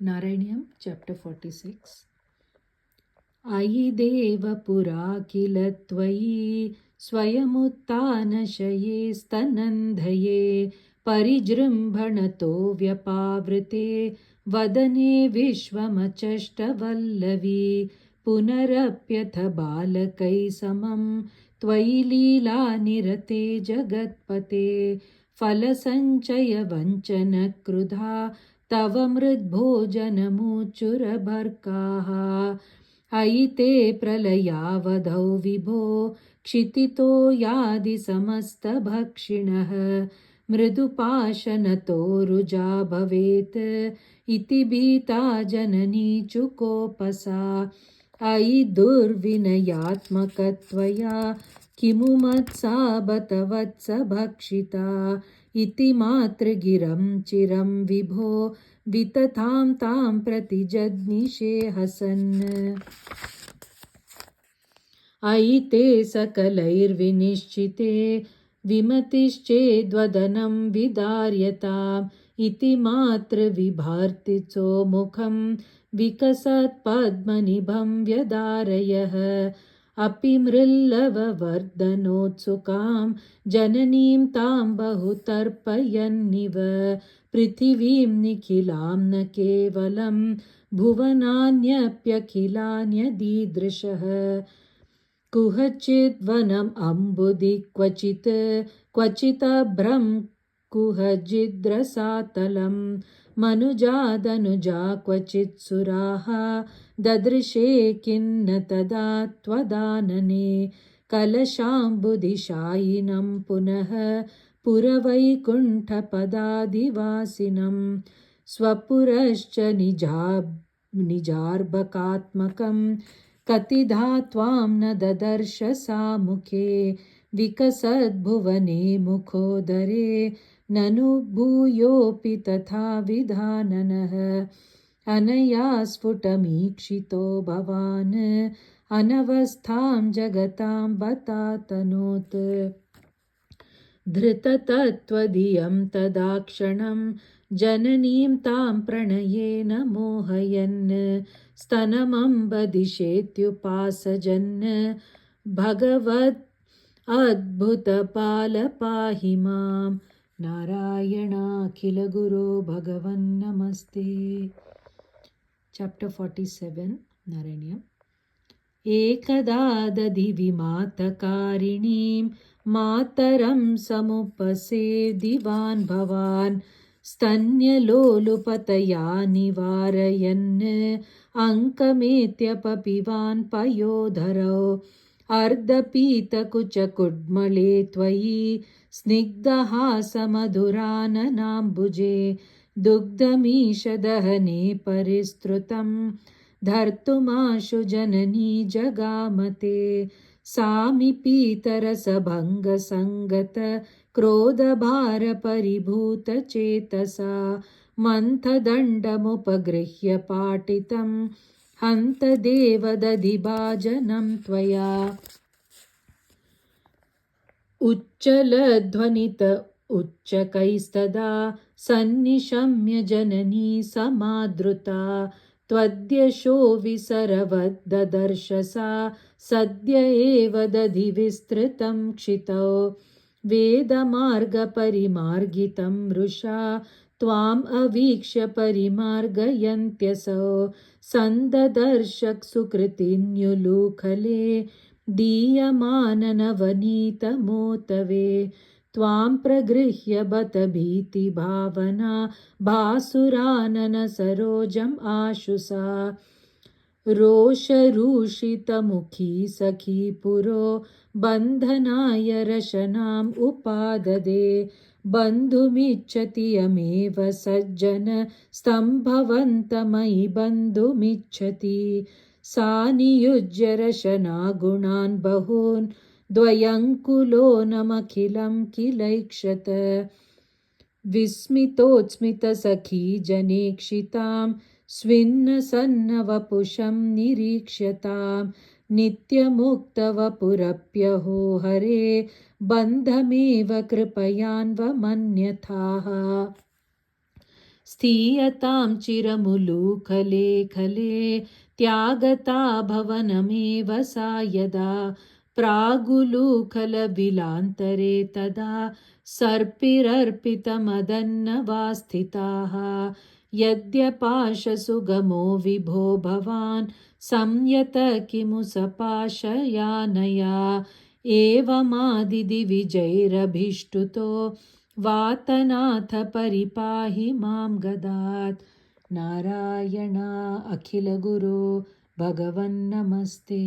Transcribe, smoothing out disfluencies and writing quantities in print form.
Narayanyam, chapter 46. Ayi deva pura किल त्वयि स्वयमुत्थानशये स्तनन्धये परिजृम्भणतो व्यपावृते वदने विश्वमचष्टवल्लवी पुनरप्यथ बालकै समं त्वयि लीलानिरते जगत्पते फलसञ्चयवञ्चनक्रुधा तव मृद्भोजनमुचुरभर्काः अयि ते प्रलयावधौ विभो क्षितितो यादि समस्तभक्षिणः मृदुपाशनतो रुजा भवेत् इति भीता जननी चुकोपसा अयि दुर्विनयात्मकत्वया किमु मत्सा बत वत्स भक्षिता इति मातृगिरं चिरं विभो विततां तां प्रति जज्ञिषे हसन् अयि ते सकलैर्विनिश्चिते विमतिश्चेद्वदनं विदार्यताम् इति मातृविभार्तिसो मुखं विकसत्पद्मनिभं व्यदारयः अपि मृल्लववर्धनोत्सुकां जननीं तां बहु तर्पयन्निव पृथिवीं निखिलां न केवलं भुवनान्यप्यखिलान्यदीदृशः कुहचिद्वनम् अम्बुदि क्वचिदभ्रं कुहचिद्रसातलं मनुजादनुजा क्वचित्सुराः ददृशे किन्न तदा त्वदानने कलशाम्बुधिशायिनं पुनः पुरवैकुण्ठपदादिवासिनं स्वपुरश्च निजार्भकात्मकं कतिधा त्वां न ददर्श सा मुखे विकसद्भुवने मुखोदरे ननु भूयोऽपि तथा विधाननः अनया स्फुटमीक्षितो भवान् अनवस्थां जगतां बतातनोत् धृततत्त्वधियं तदा क्षणं जननीं तां प्रणयेन मोहयन् स्तनमम्बदिशेत्युपासजन् भगवद् अद्भुतपाल पाहि मां नारायणाखिलगुरो भगवन् नमस्ते. Chapter 47 Narayanyam. एकदा दधिविमातकारिणीं मातरं समुपसेदिवान् भवान् स्तन्यलोलुपतया निवारयन् अङ्कमेत्यपपिवान् पयोधरौ अर्धपीतकुचकुड्मले त्वयि स्निग्धहासमधुराननाम्बुजे दुग्धमीशदहने परिस्तृतं धर्तुमाशु जननी जगामते सामि पीतरसभङ्गसङ्गत क्रोधभारपरिभूतचेतसा मन्थदण्डमुपगृह्य पाटितं हन्त देवदधिभाजनं त्वया उच्चलध्वनित उच्चकैस्तदा सन्निशम्य जननी समादृता त्वद्यशो विसरवद्ददर्श सा सद्य एव दधिविस्तृतं क्षितौ वेदमार्गपरिमार्गितं मृषा त्वाम् अवीक्ष्य परिमार्गयन्त्यसौ सन्ददर्श सुकृतिन्युलूखले दीयमाननवनीतमोतवे त्वां प्रगृह्य बत भीतिभावना भासुरानन सरोजम् आशुसा रोषरूषितमुखी सखी पुरो बन्धनाय रशनाम् उपाददे बन्धुमिच्छति यमेव सज्जन स्तम्भवन्तमयि बन्धुमिच्छति सा नियुज्य रशनागुणान् बहून् द्वयङ्कुलो नमखिलं किलैक्षत विस्मितोत्स्मितसखी जनेक्षितां स्विन्नसन्नवपुषं निरीक्ष्यतां नित्यमुक्तवपुरप्यहो हरे बन्धमेव कृपयान्वमन्यथाः स्थीयतां चिरमुलूखले खले त्यागता भवनमेव सा यदा प्रागुलूखलबिलान्तरे तदा सर्पिरर्पितमदन्नवा स्थिताः यद्यपाशसुगमो विभो भवान् संयत किमु सपाशयानया एवमादिदिविजैरभीष्टुतो वातनाथ परिपाहि मां गदात्। नारायण अखिलगुरो भगवन्नमस्ते।